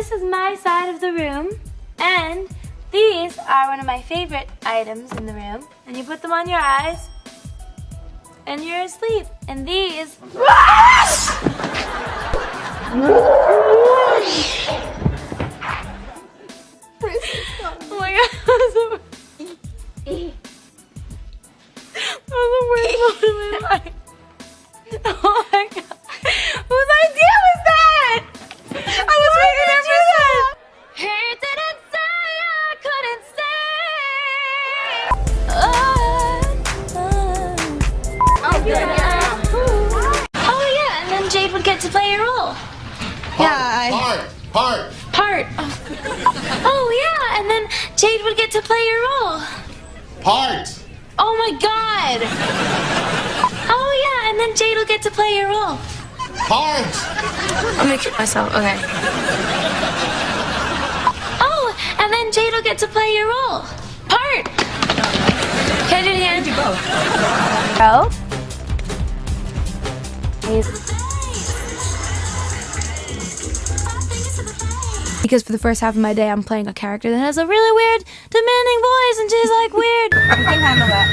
this is my side of the room, and these are one of my favorite items in the room. And you put them on your eyes, and you're asleep. And these... Oh my god, that was the worst moment of my life. Oh my god. Whose idea was that? I was waiting there for that. He didn't say I couldn't stay. Oh yeah, and then Jade would get to play a role. Part. Oh yeah, and then Jade would get to play a role. Part. Oh my god. Oh yeah, and then Jade will get to play a role. Part. I'm gonna kill myself, okay. Oh, and then Jade will get to play your role. Part. Can I do it again? Do both. Oh. Because for the first half of my day, I'm playing a character that has a really weird, demanding voice, and she's like weird. You can handle that.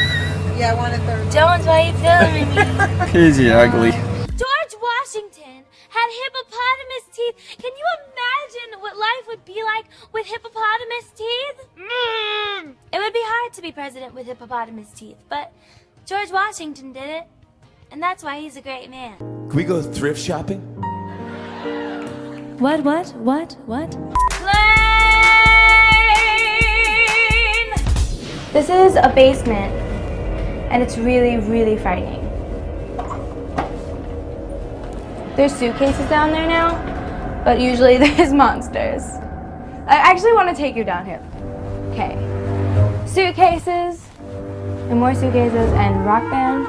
Yeah, I want a third. Don't, why you filming me? Crazy ugly. George Washington had hippopotamus teeth. Can you imagine what life would be like with hippopotamus teeth? It would be hard to be president with hippopotamus teeth, but George Washington did it, and that's why he's a great man. Can we go thrift shopping? What? Plane! This is a basement, and it's really, really frightening. There's suitcases down there now, but usually there's monsters. I actually want to take you down here. Okay. Suitcases, and more suitcases, and rock band,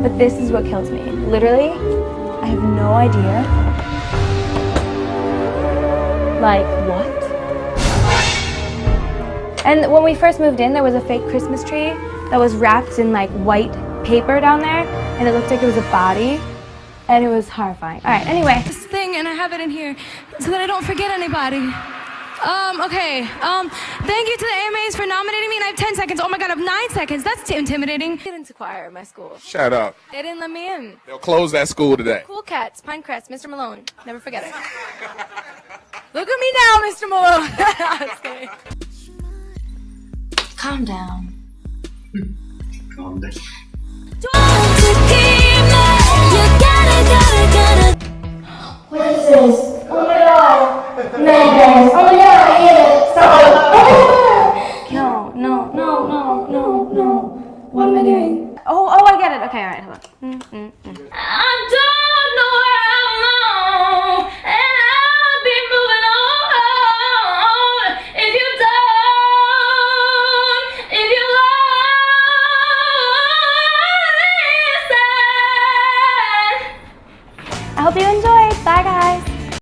but this is what kills me. Literally, I have no idea. Like, what? And when we first moved in, there was a fake Christmas tree that was wrapped in like white paper down there, and it looked like it was a body, and it was horrifying. All right, anyway. This thing, and I have it in here so that I don't forget anybody. Okay. Thank you to the AMAs for nominating me, and I have 10 seconds. Oh my god, I have 9 seconds. That's intimidating. I get into choir at my school. Shut up. They didn't let me in. They'll close that school today. Cool Cats, Pinecrest, Mr. Malone. Never forget it. Look at me now, Mr. Malone. Just kidding. Calm down. Calm down. Don't